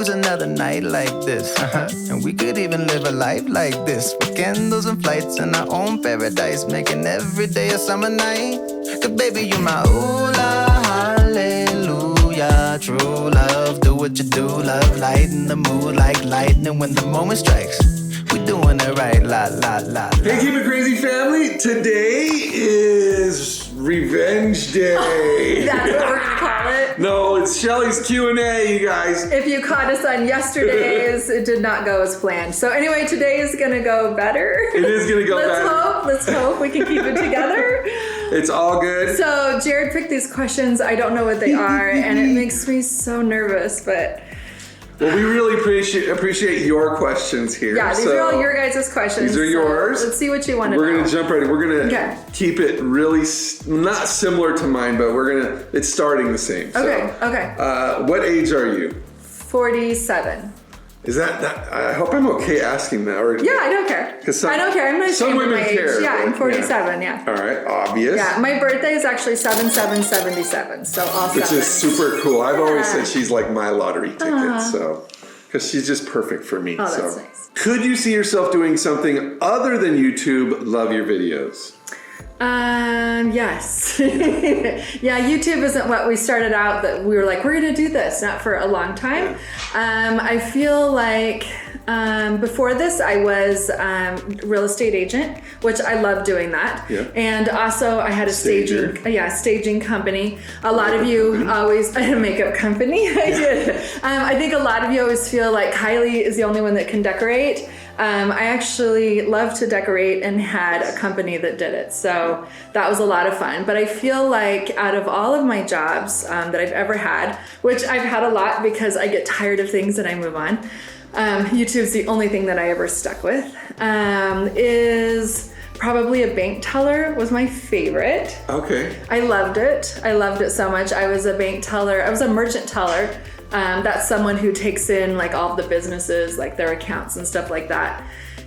there's another night like this. And we could even live a life like this, with candles and flights in our own paradise, making every day a summer night. Cause baby, you're my ooh la hallelujah, true love. Do what you do, love, lighten the mood like lightning when the moment strikes. We doing it right, la la la. Hey, Keep It Crazy family! Today is Revenge Day. That's what we're gonna call it. No, it's Shelly's Q&A, you guys. If you caught us on yesterday's, it did not go as planned. So anyway, today is gonna go better. It is gonna go better. Let's hope we can keep it together. It's all good. So Jared picked these questions. I don't know what they are, and it makes me so nervous, but. Well, we really appreciate your questions here. Yeah, these are all your guys' questions. These are yours. Let's see what you want to know. We're gonna jump right in. We're gonna keep it really not similar to mine, but it's starting the same. Okay, so, okay. What age are you? 47. Is that I hope I'm okay asking that. Or, yeah, I don't care. I don't care. I'm not some ashamed of women my age. care. Yeah, I'm 47, yeah. All right, obvious. Yeah, my birthday is actually 7/7/77, so all Which is super cool. I've always said she's like my lottery ticket, so because she's just perfect for me. Oh, so. that's nice. Could you see yourself doing something other than YouTube? Love your videos. Yes. Yeah, YouTube isn't what we started out that we were like, we're gonna do this, not for a long time. I feel like before this I was real estate agent, which I love doing that. Yeah. And also I had a staging company. A lot of you always, I had a makeup company, I did. I think a lot of you always feel like KYLIE is the only one that can decorate. I actually love to decorate and had a company that did it. So that was a lot of fun. But I feel like out of all of my jobs that I've ever had, which I've had a lot because I get tired of things and I move on, YouTube's the only thing that I ever stuck with, is probably a bank teller was my favorite. Okay. I loved it. I loved it so much. I was a bank teller. I was a merchant teller. That's someone who takes in like all the businesses, like their accounts and stuff like that.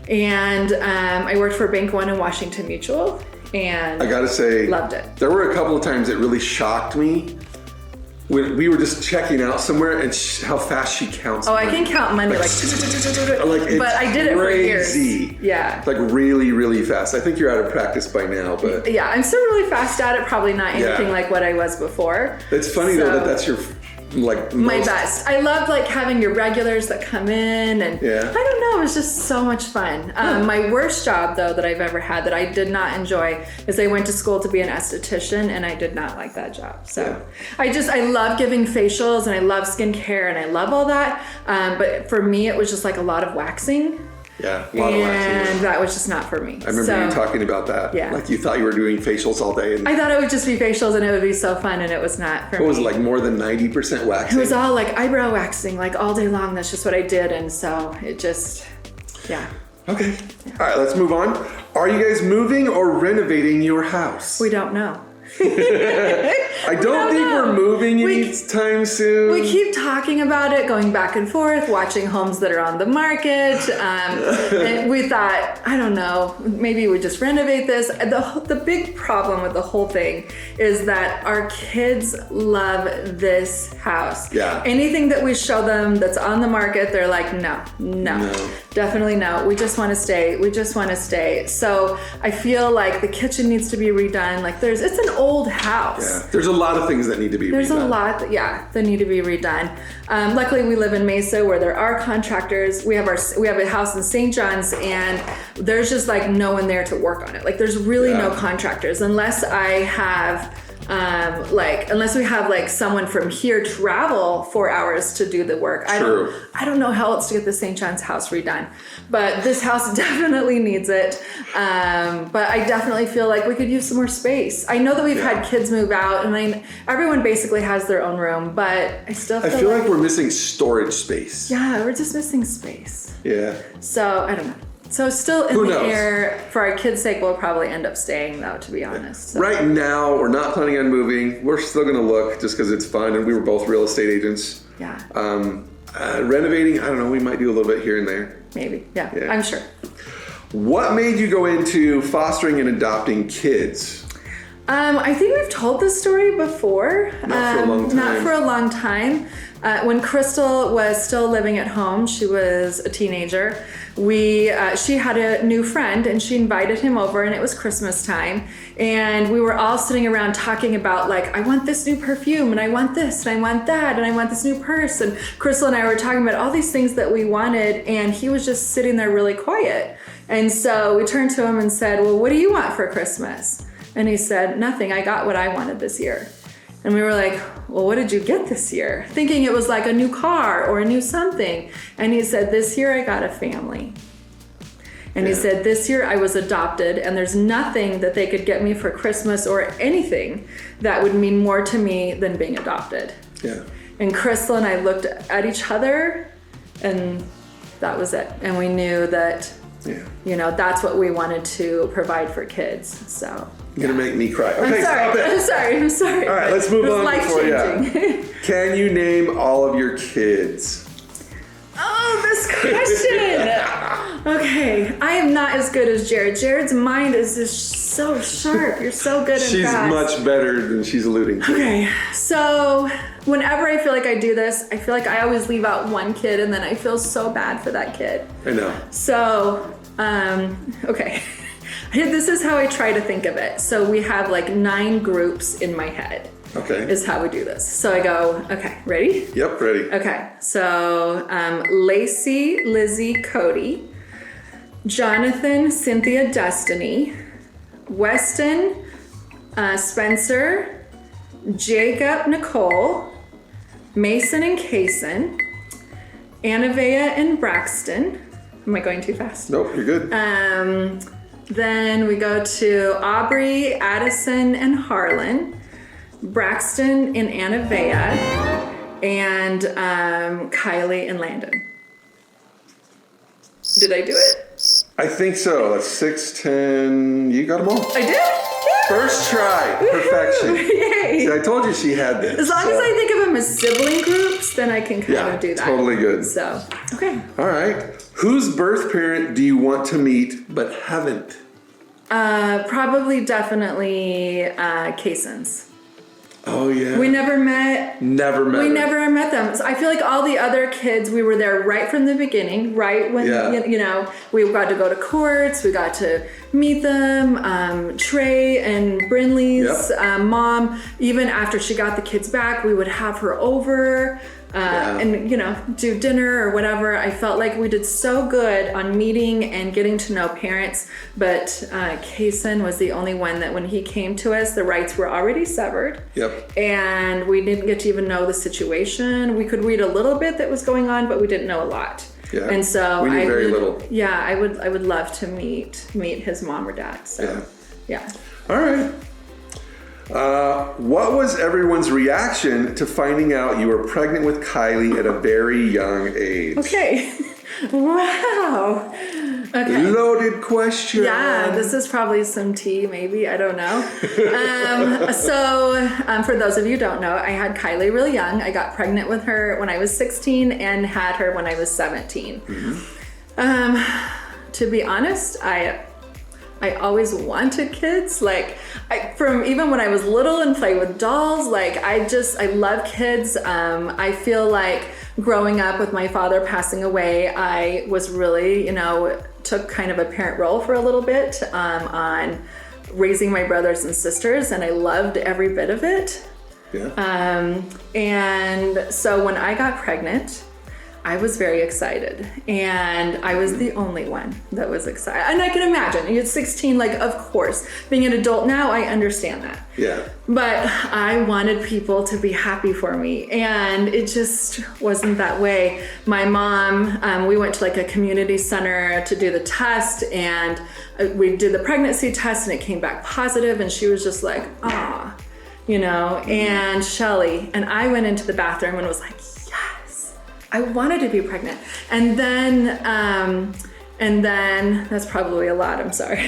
And I worked for Bank One in Washington Mutual, and I gotta say, loved it. There were a couple of times it really shocked me when we were just checking out somewhere and how fast she counts. Oh, money. I can count money like but I did it for years. Yeah. Like really, really fast. I think you're out of practice by now, but yeah, I'm still really fast at it. Probably not anything like what I was before. It's funny though that's your my best. I loved like having your regulars that come in, and I don't know, it was just so much fun. My worst job though that I've ever had that I did not enjoy is I went to school to be an esthetician, and I did not like that job. So I love giving facials and I love skincare and I love all that. But for me it was just like a lot of waxing. Yeah, a lot of waxing. And that was just not for me. I remember you talking about that. Yeah. Like you thought you were doing facials all day. And I thought it would just be facials and it would be so fun, and it was not for me. What was it, like more than 90% waxing? It was all like eyebrow waxing, like all day long. That's just what I did. And so it just, Okay. Yeah. All right, let's move on. Are you guys moving or renovating your house? We don't know. I don't think we're moving anytime soon. We keep talking about it, going back and forth, watching homes that are on the market. And we thought, I don't know, maybe we just renovate this. The big problem with the whole thing is that our kids love this house. Yeah. Anything that we show them that's on the market, they're like, no, definitely no. We just want to stay. We just want to stay. So I feel like the kitchen needs to be redone. Like it's an old house. Yeah, there's a lot of things that need to be redone. There's a lot that need to be redone. Luckily, we live in Mesa where there are contractors. We have a house in St. John's, and there's just like no one there to work on it. Like there's really no contractors unless I have unless we have like someone from here travel 4 hours to do the work. I don't know how else to get the St. John's house redone, but this house definitely needs it. But I definitely feel like we could use some more space. I know that we've had kids move out, and everyone basically has their own room, but I feel like we're missing storage space. Yeah, we're just missing space. Yeah. So I don't know. So still in the air. For our kids' sake, we'll probably end up staying though, to be honest. So. Right now, we're not planning on moving. We're still going to look just because it's fun, and we were both real estate agents. Yeah. Renovating, I don't know, we might do a little bit here and there. Maybe, yeah. I'm sure. What made you go into fostering and adopting kids? I think we've told this story before. Not for a long time. Not for a long time. When Crystal was still living at home, she was a teenager. She had a new friend and she invited him over, and it was Christmas time. And we were all sitting around talking about, like, I want this new perfume, and I want this, and I want that, and I want this new purse. And Crystal and I were talking about all these things that we wanted, and he was just sitting there really quiet. And so we turned to him and said, well, what do you want for Christmas? And he said, nothing, I got what I wanted this year. And we were like, well, what did you get this year? Thinking it was like a new car or a new something. And he said, this year I got a family. And he said, this year I was adopted, and there's nothing that they could get me for Christmas or anything that would mean more to me than being adopted. Yeah. And Crystal and I looked at each other, and that was it. And we knew that, you know, that's what we wanted to provide for kids. So. You're gonna make me cry. Okay, stop it. I'm sorry. All right, let's move on before life-changing. Can you name all of your kids? Oh, this question. Okay, I am not as good as Jared. Jared's mind is just so sharp. You're so good and She's fast. much better than she's alluding to. Okay, so whenever I feel like I do this, I feel like I always leave out one kid, and then I feel so bad for that kid. I know. So, okay. This is how I try to think of it. So we have like 9 groups in my head. Okay. Is how we do this. So I go, okay, ready? Yep, ready. Okay, so Lacey, Lizzie, Cody, Jonathan, Cynthia, Destiny, Weston, Spencer, Jacob, Nicole, Mason and Kaysen, Annavea and Braxton. Am I going too fast? Nope, you're good. Then we go to Aubrey, Addison, and Harlan, Braxton and Annavea, and KYLIE and Landon. Did I do it? I think so. That's 6, 10. You got them all. I did? First try. Perfection. Yay. See, I told you she had this. As long as I think of them as sibling groups, then I can kind of do that. Totally good. So, okay. All right. Whose birth parent do you want to meet but haven't? Probably, definitely Kaysen's. Oh, yeah. We never met. Never met. We her. never met them. So I feel like all the other kids, we were there right from the beginning, right when, you know, we got to go to courts, we got to meet them, Trey and Brinley's mom. Even after she got the kids back, we would have her over and, you know, do dinner or whatever. I felt like we did so good on meeting and getting to know parents, but Kaysen was the only one that when he came to us, the rights were already severed. Yep. And we didn't get to even know the situation. We could read a little bit that was going on, but we didn't know a lot. Yeah. And so we knew very little. Yeah, I would love to meet his mom or dad. So yeah. All right. What was everyone's reaction to finding out you were pregnant with KYLIE at a very young age? Okay. Wow. Okay. Loaded question. Yeah, this is probably some tea, maybe. I don't know. So for those of you who don't know, I had KYLIE really young. I got pregnant with her when I was 16 and had her when I was 17. Mm-hmm. To be honest, I always wanted kids. Like from even when I was little and played with dolls, like I love kids. I feel like growing up with my father passing away, I was really, you know, took kind of a parent role for a little bit on raising my brothers and sisters, and I loved every bit of it. Yeah. And so when I got pregnant, I was very excited, and I was the only one that was excited. And I can imagine, you're 16, like, of course, being an adult now, I understand that. Yeah. But I wanted people to be happy for me, and it just wasn't that way. My mom, we went to like a community center to do the test, and we did the pregnancy test, and it came back positive, and she was just like, ah, you know, and Shelly, and I went into the bathroom and was like, I wanted to be pregnant. And then And then, that's probably a lot, I'm sorry.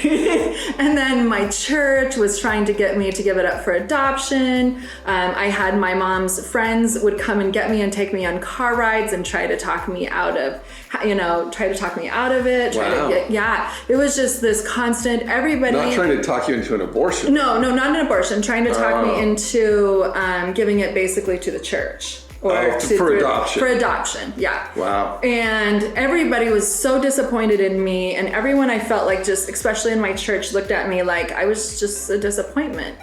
And then my church was trying to get me to give it up for adoption. I had my mom's friends would come and get me and take me on car rides and try to talk me out of, it. Wow. It was just this constant, everybody. Not trying to talk you into an abortion. No, not an abortion. Trying to talk me into giving it basically to the church. For adoption. For adoption, yeah. Wow. And everybody was so disappointed in me, and everyone I felt like, just especially in my church, looked at me like I was just a disappointment.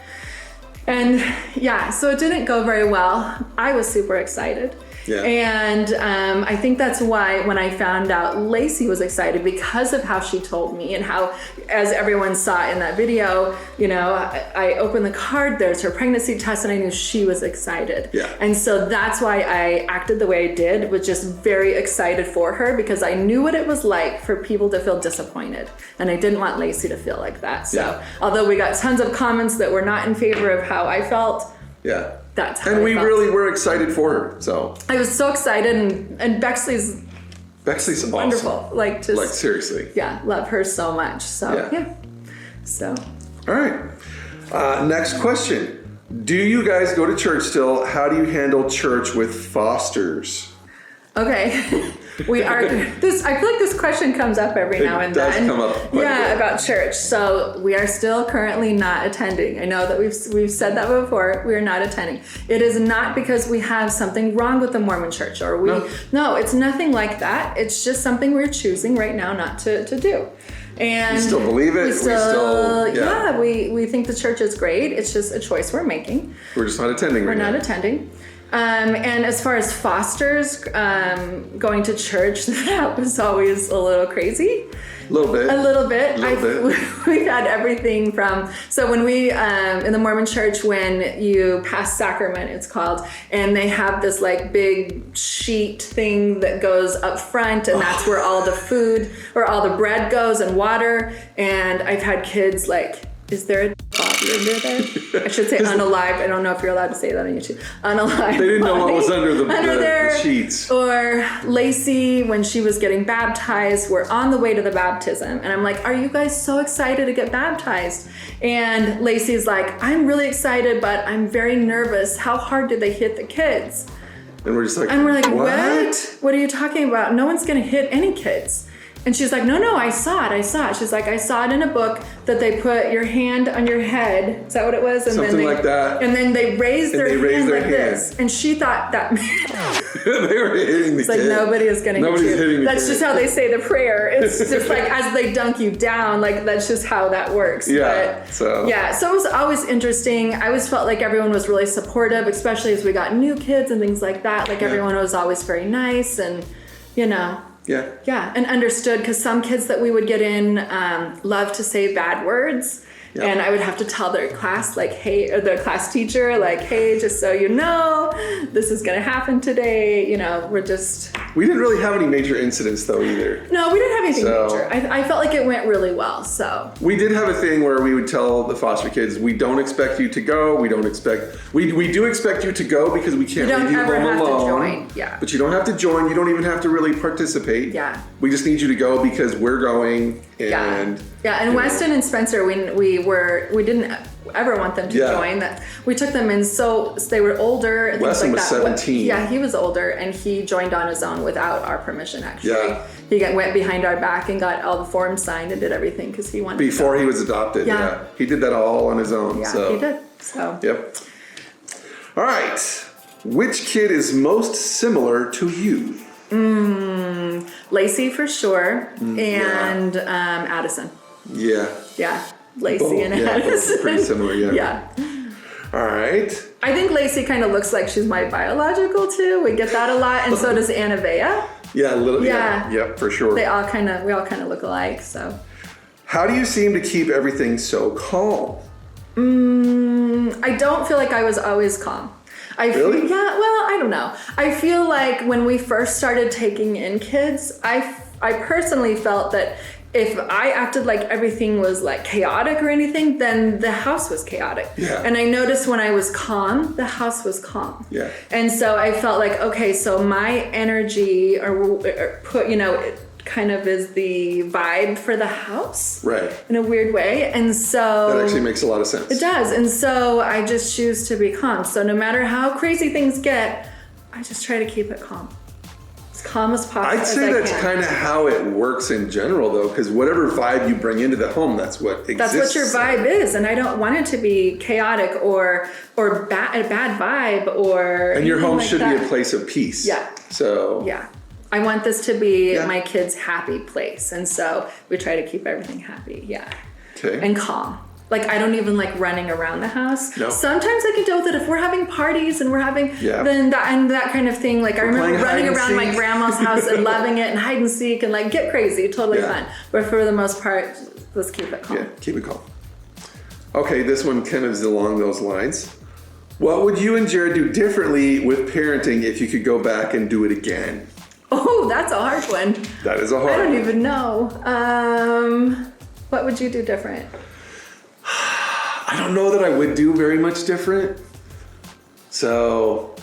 And yeah, so it didn't go very well. I was super excited. Yeah. And I think that's why when I found out Lacey was excited, because of how she told me and how, as everyone saw in that video, I opened the card, there's her pregnancy test, and I knew she was excited. Yeah. And so that's why I acted the way I did, was just very excited for her, because I knew what it was like for people to feel disappointed. And I didn't want Lacey to feel like that. So although we got tons of comments that were not in favor of how I felt, yeah, that's how and I we felt. really were excited for her. So I was so excited, and Bexley's awesome. wonderful. Like seriously. Yeah, love her so much. So yeah. So. All right. Next question. Do you guys go to church still? How do you handle church with fosters? Okay. We are this. I feel like this question comes up every now and then. It does come up. Yeah, about church. So we are still currently not attending. I know that we've said that before. We are not attending. It is not because we have something wrong with the Mormon Church, or no, it's nothing like that. It's just something we're choosing right now not to do. And we still believe it. We think the church is great. It's just a choice we're making. We're just not attending right now. We're not attending. And as far as fosters, going to church, that was always a little crazy. A little bit. We've had everything from, so when we, in the Mormon Church, when you pass sacrament, it's called, and they have this like big sheet thing that goes up front, and that's where all the food or all the bread goes and water. And I've had kids like, is there a body under there? I should say unalive. I don't know if you're allowed to say that on YouTube. Unalive. They didn't know what was under the sheets. Or Lacey, when she was getting baptized, we're on the way to the baptism. And I'm like, are you guys so excited to get baptized? And Lacey's like, I'm really excited, but I'm very nervous. How hard did they hit the kids? And we're just like, what? What are you talking about? No one's going to hit any kids. And she's like, no, I saw it. She's like, I saw it in a book that they put your hand on your head. Is that what it was? And something like that. And then they raised their hand like this. And she thought that they were hitting the It's like kid. nobody is going to hit you. Hitting That's just how they say the prayer. It's just like as they dunk you down, like that's just how that works. Yeah. So it was always interesting. I always felt like everyone was really supportive, especially as we got new kids and things like that. Like everyone was always very nice and, Yeah, and understood, because some kids that we would get in love to say bad words. Yep. And I would have to tell their class, like, hey, or their class teacher, like, hey, just so you know, this is going to happen today. We didn't really have any major incidents, though, either. No, we didn't have anything major. I felt like it went really well, so. We did have a thing where we would tell the foster kids, we don't expect you to go. We do expect you to go because we can't leave you home alone. You don't ever have to join, yeah. But you don't have to join. You don't even have to really participate. Yeah. We just need you to go because we're going. And and Weston and Spencer, we didn't ever want them to join. That we took them in, so they were older. Weston was 17. Yeah, he was older, and he joined on his own without our permission. Actually, he went behind our back and got all the forms signed and did everything because he wanted. Before he was adopted, he did that all on his own. Yeah, so. he did. So. Yep. All right. Which kid is most similar to you? Lacey for sure, and Addison. Yeah. Lacey and Addison. Pretty similar, yeah. All right. I think Lacey kind of looks like she's my biological too. We get that a lot, and so does Anna Vea. Yeah, a little. Yeah, for sure. We all kind of look alike. So. How do you seem to keep everything so calm? I don't feel like I was always calm. Really? I don't know. I feel like when we first started taking in kids, I personally felt that if I acted like everything was like chaotic or anything, then the house was chaotic. Yeah. And I noticed when I was calm, the house was calm. Yeah. And so I felt like, okay, so my energy kind of is the vibe for the house. Right. In a weird way. And so that actually makes a lot of sense. It does. And so I just choose to be calm. So no matter how crazy things get, I just try to keep it calm. As calm as possible. I'd say that's kind of how it works in general, though, because whatever vibe you bring into the home, that's what exists. That's what your vibe is, and I don't want it to be chaotic or a bad vibe or. And your home like should that. be a place of peace. Yeah. So. Yeah, I want this to be my kids' happy place, and so we try to keep everything happy. Yeah. Okay. And calm. Like, I don't even like running around the house. No. Sometimes I can deal with it if we're having parties and we're having then that kind of thing. Like, I remember running around my grandma's house and loving it and hide and seek and like get crazy, totally fun. But for the most part, let's keep it calm. Yeah, keep it calm. Okay, this one kind of is along those lines. What would you and Jared do differently with parenting if you could go back and do it again? Oh, that's a hard one. That is a hard one. I don't even know. What would you do different? I don't know that I would do very much different. So,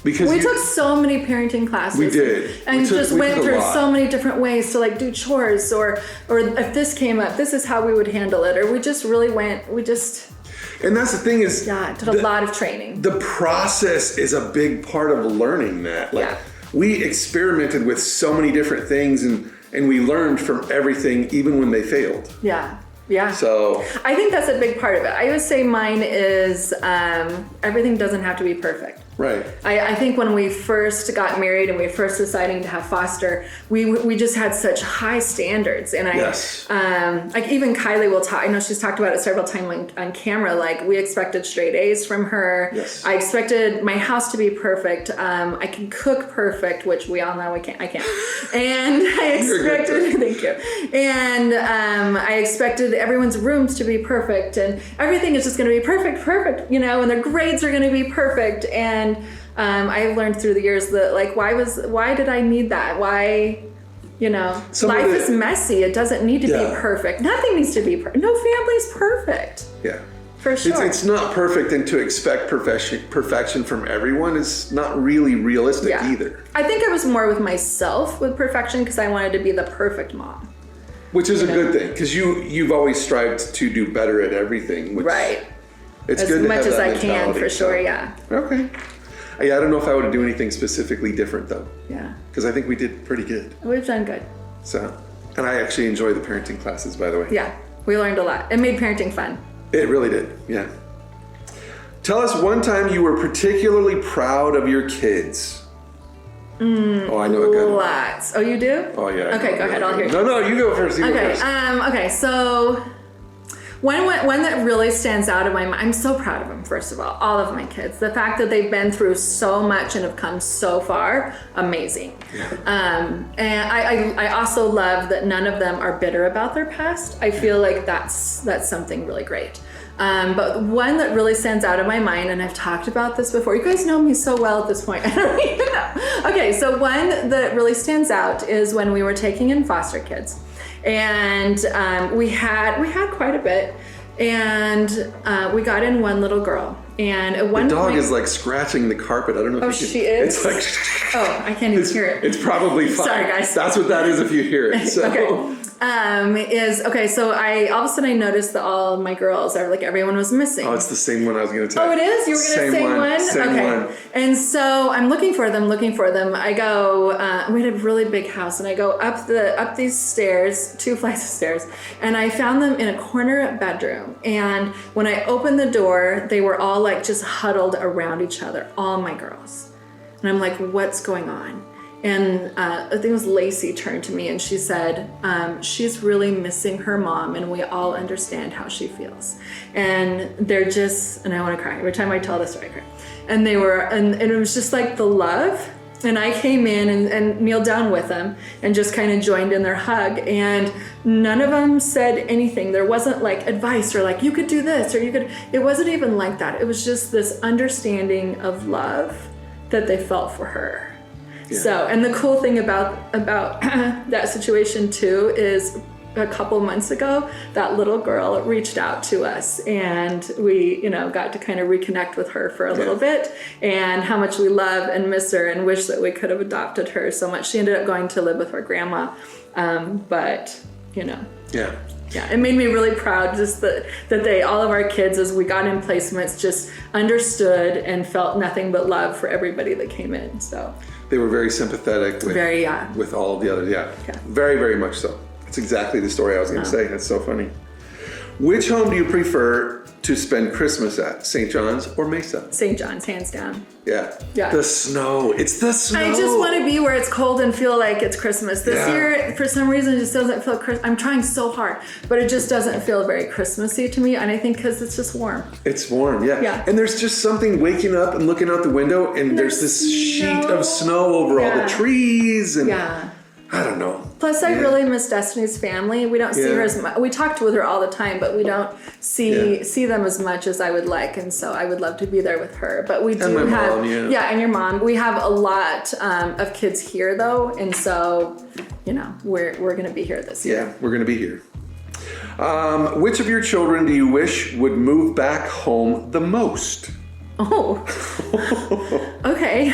because we took so many parenting classes. We did. And we just went through lot. So many different ways to like do chores or if this came up, this is how we would handle it. Or we just really and that's the thing is, did a lot of training. The process is a big part of learning that. Like, we experimented with so many different things and we learned from everything, even when they failed. Yeah. Yeah. So I think that's a big part of it. I would say mine is everything doesn't have to be perfect. Right. I think when we first got married and we were first deciding to have foster, we just had such high standards. And like even KYLIE will talk, I know she's talked about it several times on camera, like we expected straight A's from her. Yes. I expected my house to be perfect. I can cook perfect, which we all know I can't. And I expected, thank you. And I expected everyone's rooms to be perfect and everything is just going to be perfect, you know, and their grades are going to be perfect. And I've learned through the years that like, why did I need that? Why, you know, life is messy. It doesn't need to be perfect. Nothing needs to be perfect. No family's perfect. Yeah. For sure. It's not perfect, and to expect perfection from everyone is not really realistic either. I think I was more with myself with perfection because I wanted to be the perfect mom. Which is a good thing, because you've always strived to do better at everything. Which it's as good to much have as that I can, mentality, for sure. Yeah. Okay. Yeah, I don't know if I would do anything specifically different though. Yeah. Because I think we did pretty good. We've done good. So, and I actually enjoy the parenting classes, by the way. Yeah, we learned a lot. It made parenting fun. It really did. Yeah. Tell us one time you were particularly proud of your kids. Oh, I know a good one. Lots. Oh, you do? Oh, yeah. Okay, go ahead. I'll hear you. No, you go first. Okay, so one that really stands out of my mind, I'm so proud of them, first of all of my kids. The fact that they've been through so much and have come so far, amazing. Yeah. And I also love that none of them are bitter about their past. I feel like that's something really great. But one that really stands out in my mind, and I've talked about this before, you guys know me so well at this point, I don't even know. Okay, so one that really stands out is when we were taking in foster kids. And we had quite a bit, and we got in one little girl. And at one point, the dog point, is like scratching the carpet. I don't know if you can. She is? It's like. I can't even hear it. It's probably fine. Sorry, guys. That's what that is if you hear it. So. Okay. So I all of a sudden I noticed that all of my girls are like everyone was missing. Oh, it's the same one I was going to tell. Oh, it is? You were going to say one? Same one. And so I'm looking for them. I go, we had a really big house, and I go up these stairs, 2 flights of stairs, and I found them in a corner bedroom. And when I opened the door, they were all like just huddled around each other, all my girls. And I'm like, what's going on? And I think it was Lacey turned to me and she said, she's really missing her mom, and we all understand how she feels. And they're just, and I want to cry. Every time I tell this story, I cry. And they were, and it was just like the love. And I came in and kneeled down with them and just kind of joined in their hug. And none of them said anything. There wasn't like advice or like, you could do this or you could, it wasn't even like that. It was just this understanding of love that they felt for her. Yeah. So, and the cool thing about that situation too is a couple months ago, that little girl reached out to us, and we, got to kind of reconnect with her for a little bit, and how much we love and miss her and wish that we could have adopted her so much. She ended up going to live with her grandma, but yeah, it made me really proud just that all of our kids, as we got in placements, just understood and felt nothing but love for everybody that came in. So they were very sympathetic with all of the others. Yeah. Very, very much so. That's exactly the story I was going to say. That's so funny. Which home do you prefer to spend Christmas at? St. John's or Mesa? St. John's, hands down. Yeah. Yeah. The snow. It's the snow. I just want to be where it's cold and feel like it's Christmas. This year, for some reason, it just doesn't feel Christmas. I'm trying so hard, but it just doesn't feel very Christmassy to me. And I think because it's just warm. It's warm, yeah. And there's just something waking up and looking out the window, and there's this sheet of snow over all the trees. And I don't know. Plus, I really miss Destiny's family. We don't see her as much. We talk with her all the time, but we don't see them as much as I would like. And so I would love to be there with her. But we do have, mom, and your mom. We have a lot of kids here, though, and so we're going to be here this year. Yeah, we're going to be here. Which of your children do you wish would move back home the most? Oh, okay.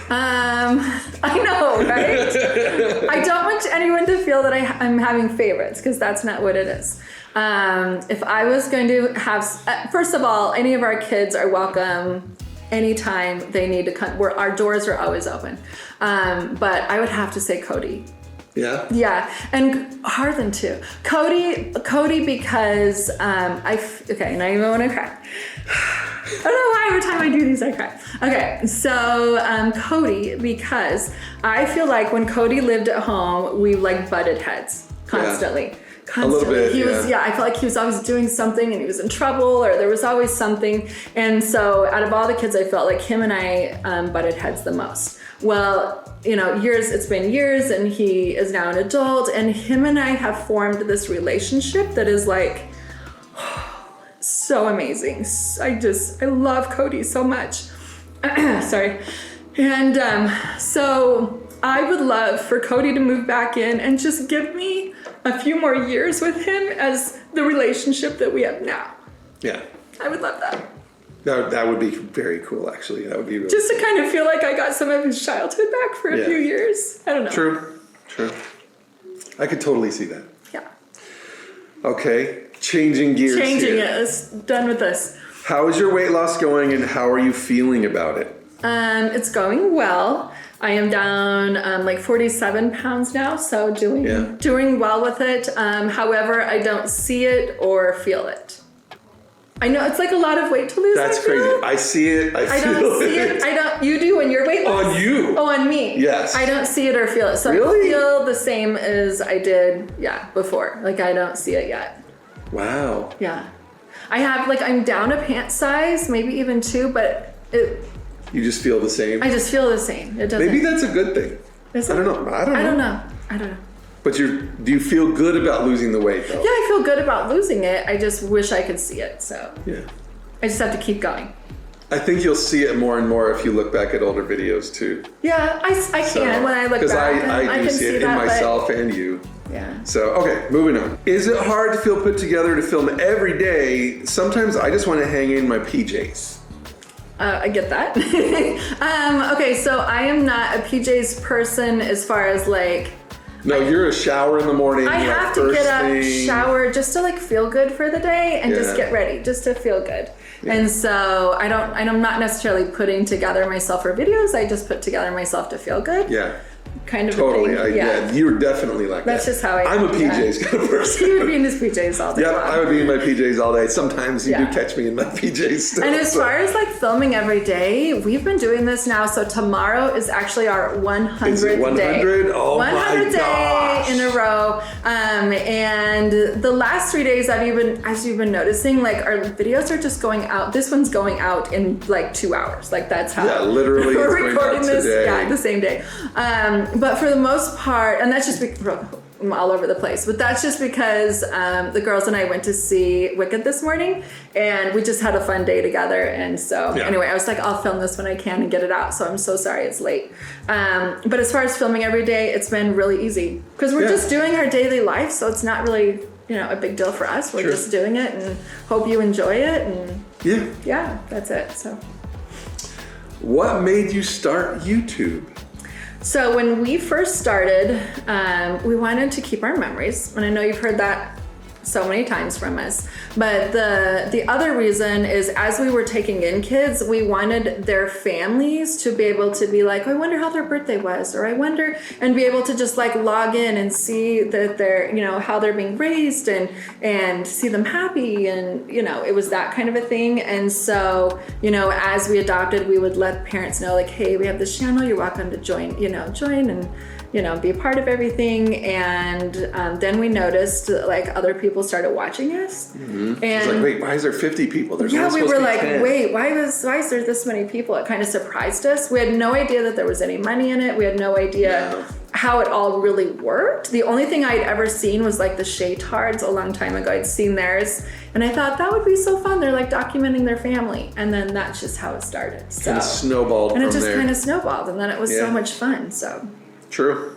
I know, right? I don't want anyone to feel that I'm having favorites, because that's not what it is. If I was going to have, first of all, any of our kids are welcome anytime they need to come. Our doors are always open. But I would have to say Cody. Yeah? Yeah, and Harlan too. Cody because okay, now you want to cry. I don't know why every time I do these I cry. Okay, so Cody, because I feel like when Cody lived at home, we butted heads constantly. Yeah. Constantly. A little bit, he was, I felt like he was always doing something and he was in trouble, or there was always something. And so out of all the kids, I felt like him and I butted heads the most. Well, it's been years, and he is now an adult, and him and I have formed this relationship that is so amazing. I love Cody so much. Sorry. And so I would love for Cody to move back in and just give me a few more years with him as the relationship that we have now. Yeah. I would love that. That would be very cool, actually. That would be really just to kind of feel like I got some of his childhood back for a few years. I don't know. True. I could totally see that. Yeah. Okay. Changing gears. It's done with this. How is your weight loss going, and how are you feeling about it? It's going well. I am down 47 pounds now, so doing well with it. However, I don't see it or feel it. I know it's a lot of weight to lose. That's crazy. I see it. I don't see it. You do when you're weight loss? On you. Oh, on me. Yes. I don't see it or feel it. So really? I feel the same as I did, before. I don't see it yet. Wow. Yeah. I have, I'm down a pant size, maybe even 2, but you just feel the same? I just feel the same. It doesn't. Maybe that's a good thing. Is it? I don't know. I don't know. But do you feel good about losing the weight, though? Yeah, I feel good about losing it. I just wish I could see it. So yeah, I just have to keep going. I think you'll see it more and more if you look back at older videos too. Yeah, I can when I look back. Because I do see it in myself and you. Yeah. So, okay, moving on. Is it hard to feel put together to film every day? Sometimes I just want to hang in my PJs. I get that. Okay, so I am not a PJs person as far as No, you're a shower in the morning. I have to get up, shower, just to feel good for the day and just get ready, just to feel good. Yeah. And so I'm not necessarily putting together myself for videos. I just put together myself to feel good. Yeah. Kind of totally. a thing. Yeah, you're definitely like That's that. That's just how I'm a PJs kind of person. You would be in his PJs all day long. I would be in my PJs all day. Sometimes you do catch me in my PJs still. And as far as filming every day, we've been doing this now. So tomorrow is actually our 100th is it 100? Day. Oh 100th my gosh. day in a row. And the last 3 days, as you've been noticing, our videos are just going out. This one's going out in 2 hours. That's how. Yeah, literally. We're recording this. Today. Yeah, the same day. But for the most part, and that's just all over the place. But that's just because the girls and I went to see Wicked this morning, and we just had a fun day together. And so anyway, I was like, I'll film this when I can and get it out. So I'm so sorry it's late. But as far as filming every day, it's been really easy because we're just doing our daily life. So it's not really, a big deal for us. We're just doing it and hope you enjoy it. And yeah, that's it. So what made you start YouTube? So when we first started, we wanted to keep our memories. And I know you've heard that so many times from us. But the other reason is as we were taking in kids, we wanted their families to be able to be like, oh, I wonder how their birthday was, or I wonder, and be able to just like log in and see that they're, how they're being raised and see them happy. And, it was that kind of a thing. And so, as we adopted, we would let parents know like, hey, we have this channel, you're welcome to join and, be a part of everything. And then we noticed like other people started watching us. And it's like, wait, why is there 50 people? There's we were like, 10. wait, why is there this many people? It kind of surprised us. We had no idea that there was any money in it. We had no idea how it all really worked. The only thing I'd ever seen was like the Shaytards a long time ago. I'd seen theirs and I thought that would be so fun. They're like documenting their family. And then that's just how it started. So kind of snowballed and from it just there. kind of snowballed. And then it was so much fun. So true.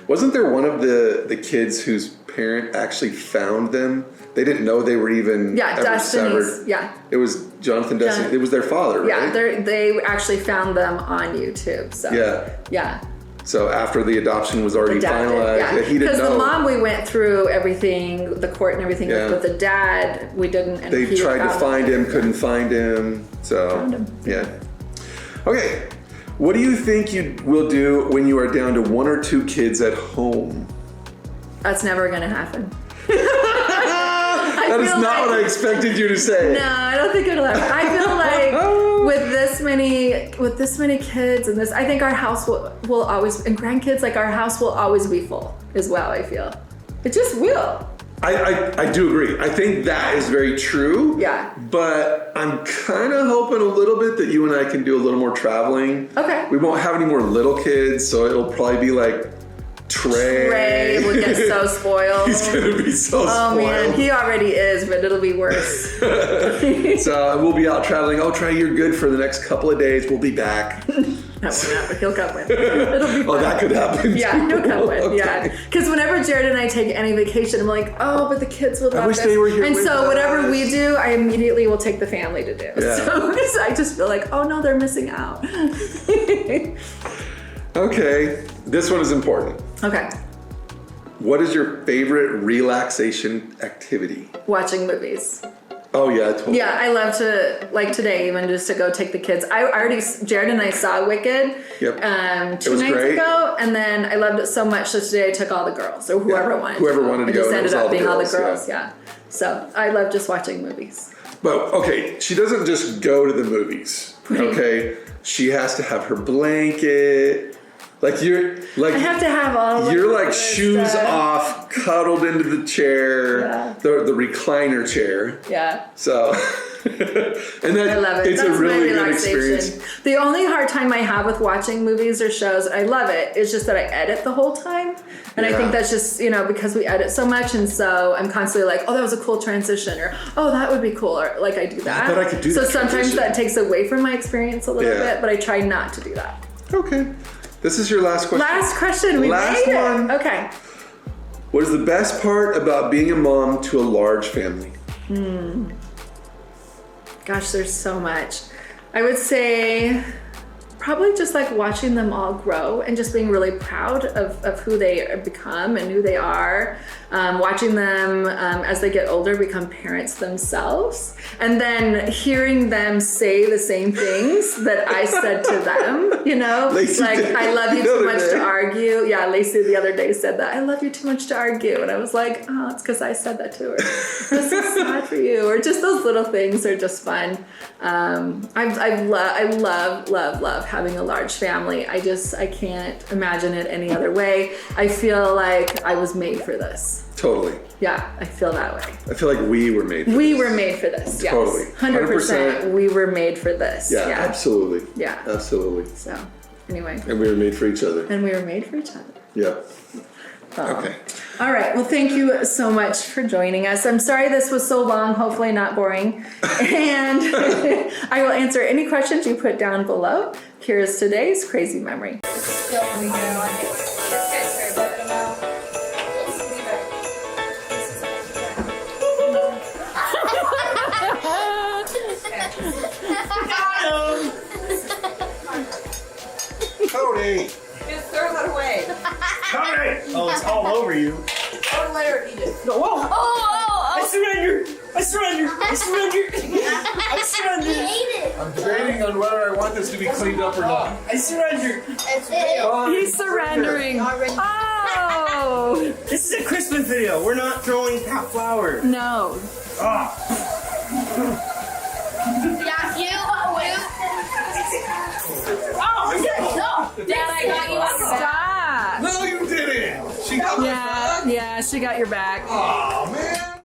Wasn't there one of the kids whose parent actually found them? They didn't know they were even ever severed. Yeah. It was Jonathan Destiny. It was their father, right? Yeah, they actually found them on YouTube. So yeah. So after the adoption was already finalized, he didn't know. Because the mom, we went through everything, the court and everything. With the dad, we didn't. And they tried to find him, couldn't find him. So found him. Yeah. Okay. What do you think you will do when you are down to 1 or 2 kids at home? That's never going to happen. That is not what I expected you to say. No, I don't think it'll happen. I feel like with this many kids and this, I think our house will always, and grandkids, like our house will always be full as well, I feel. It just will. I do agree. I think that is very true. Yeah. But I'm kind of hoping a little bit that you and I can do a little more traveling. Okay. We won't have any more little kids, so it'll probably be like Trey will get so spoiled. He's going to be so spoiled. Oh man, he already is, but it'll be worse. So we'll be out traveling. Oh, Trey, you're good for the next couple of days. We'll be back. That won't happen. He'll come with. It'll be fun. Oh, that could happen. Yeah, he'll come with. Yeah, because whenever Jared and I take any vacation, I'm like, oh, but the kids will love this. They were here and with so us. Whatever we do, I immediately will take the family to do. Yeah. So I just feel like, oh no, they're missing out. Okay, this one is important. Okay. What is your favorite relaxation activity? Watching movies. Oh yeah, totally. Yeah, I love to, like today even, just to go take the kids. Jared and I saw Wicked 2 nights ago, and then I loved it so much that today I took all the girls, or whoever wanted to go. Whoever wanted to go. It just ended up being all the girls, yeah. So I love just watching movies. But okay, she doesn't just go to the movies, okay? She has to have her blanket. Like you're like I have to have all. You're like shoes off, cuddled into the chair, the recliner chair. Yeah. So, and then I love it. It's That's a really my good experience. The only hard time I have with watching movies or shows, I love it. It's just that I edit the whole time, and I think that's just because we edit so much, and so I'm constantly like, oh, that was a cool transition, or oh, that would be cool, or like I do that. I bet I could do so that sometimes transition. that takes away from my experience a little bit, but I try not to do that. Okay. This is your last question. Last question. We made it. One. Okay. What is the best part about being a mom to a large family? Gosh, there's so much. I would say probably just like watching them all grow and just being really proud of who they become and who they are. Watching them as they get older become parents themselves, and then hearing them say the same things that I said to them, Lacey like, I love you too much day. to argue. Yeah, Lacey the other day said that, I love you too much to argue. And I was like, oh, it's because I said that to her. I'm so sad for you. Or just those little things are just fun. I love having a large family. I can't imagine it any other way. I feel like I was made for this. Totally. Yeah, I feel that way. I feel like we were made for this. We were made for this, yes. Totally. 100%. We were made for this. Yeah, absolutely. Yeah. Absolutely. So, anyway. And we were made for each other. And we were made for each other. Yeah. Okay. All right. Well, thank you so much for joining us. I'm sorry this was so long, hopefully not boring. And I will answer any questions you put down below. Here's today's crazy memory. Cody! Just throw that away. Cody! Oh, it's all over you. Or let her eat it. Whoa! I surrender! I surrender! I surrender! I surrender! I'm debating on whether I want this to be cleaned up or not. I surrender! He's surrendering. Oh! This is a Christmas video. We're not throwing hot flour. No. Dad, I got you. Stop. No, you didn't! She got my back? Yeah, she got your back. Oh, man!